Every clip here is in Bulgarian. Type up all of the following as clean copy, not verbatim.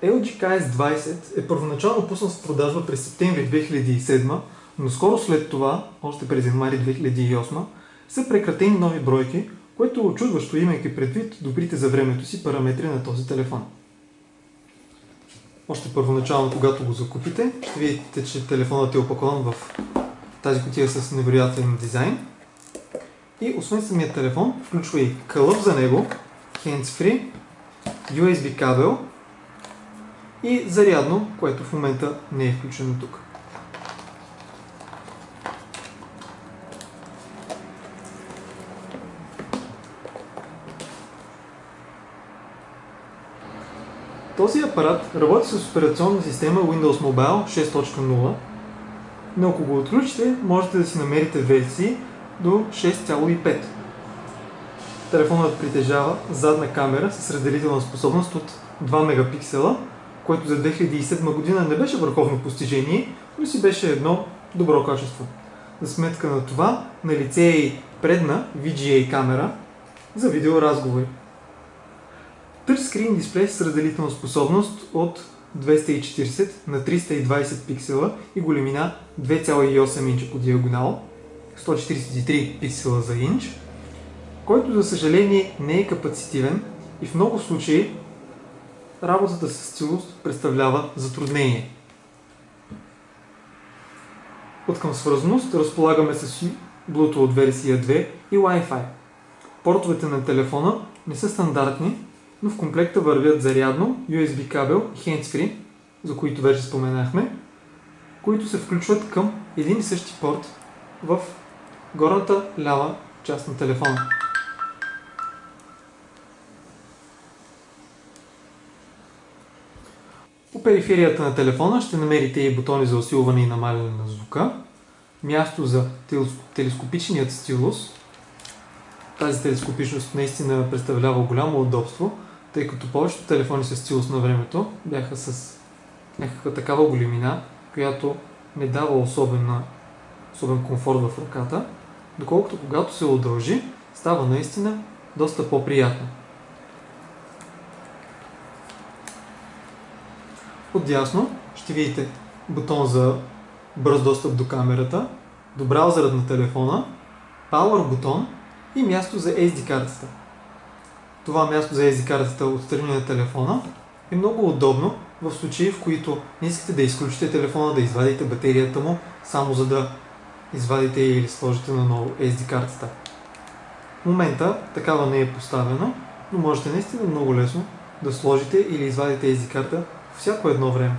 LG KS20 е първоначално пуснат в продажба през септември 2007, но скоро след това, още през януари 2008, са прекратени нови бройки, което е очудващо, имайки предвид добрите за времето си параметри на този телефон. Още първоначално, когато го закупите, ще видите, че телефонът е опакован в тази кутия с невероятен дизайн. И освен самия телефон, включва и кълъп за него, hands-free, USB кабел и зарядно, което в момента не е включено тук. Този апарат работи с операционна система Windows Mobile 6.0, но ако го отключите, можете да си намерите версии до 6.5. Телефонът притежава задна камера с разделителна способност от 2 мегапиксела, което за 2007 година не беше върховно постижение, но си беше едно добро качество. За сметка на това, налице е и предна VGA камера за видеоразговори. Тъчскрин дисплей с разделителна способност от 240 на 320 пиксела и големина 2,8 инча по диагонал, 143 пиксела за инч, който за съжаление не е капацитивен и в много случаи работата с стилус представлява затруднение. Откъм свързаност разполагаме с Bluetooth версия 2 и Wi-Fi. Портовете на телефона не са стандартни, но в комплекта вървят зарядно, USB кабел и hands-free, за които вече споменахме, които се включват към един и същи порт в горната лява част на телефона. По периферията на телефона ще намерите и бутони за усилване и намаляне на звука, място за телескопичният стилус. Тази телескопичност наистина представлява голямо удобство, тъй като повечето телефони с стилус на времето бяха с някаква такава големина, която не дава особен комфорт в ръката, доколкото когато се удължи, става наистина доста по-приятно. Отдясно ще видите бутон за бърз достъп до камерата, до браузърът на телефона, Power бутон и място за SD картата. Това място за SD картата отстрани на телефона е много удобно в случаи, в които не искате да изключите телефона, да извадите батерията му, само за да извадите или сложите на ново SD картата. В момента такава не е поставена, но можете наистина много лесно да сложите или извадите SD карта всяко едно време.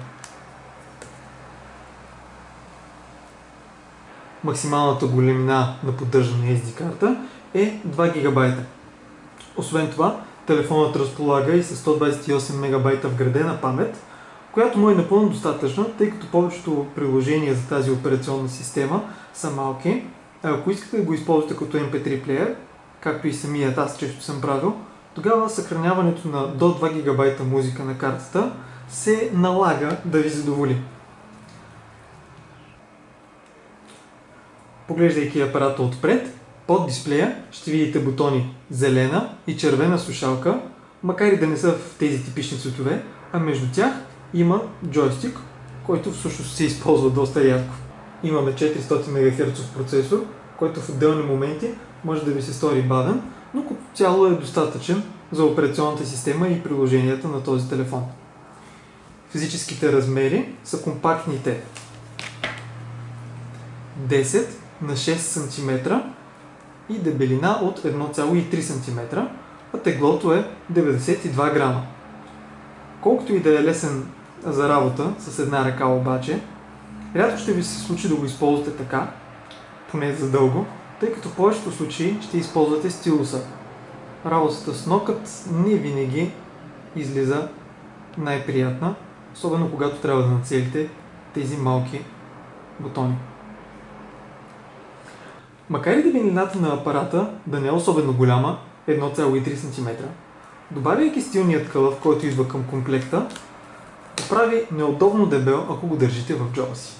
Максималната големина на поддържана SD карта е 2 ГБ. Освен това, телефонът разполага и с 128 МБ вградена памет, която му е напълно достатъчна, тъй като повечето приложения за тази операционна система са малки. Ако искате да го използвате като MP3 плеер, както и самият аз често съм правил, тогава съхраняването на до 2 ГБ музика на картата се налага да ви задоволи. Поглеждайки апарата отпред, под дисплея ще видите бутони зелена и червена слушалка, макар и да не са в тези типични цветове, а между тях има джойстик, който всъщност се използва доста рядко. Имаме 400 МГц процесор, който в отделни моменти може да ви се стори бавен, но като цяло е достатъчен за операционната система и приложенията на този телефон. Физическите размери са компактните 10 на 6 см и дебелина от 1,3 см, а теглото е 92 грама. Колкото и да е лесен за работа с една ръка обаче, рядко ще ви се случи да го използвате така, поне за дълго, тъй като в повечето случаи ще използвате стилуса. Работата с нокът не винаги излиза най-приятна, особено когато трябва да нацелите тези малки бутони. Макар и дебелината на апарата да не е особено голяма, 1,3 см, добавяйки стилният кълъв, който идва към комплекта, го прави неудобно дебел, ако го държите в джоба си.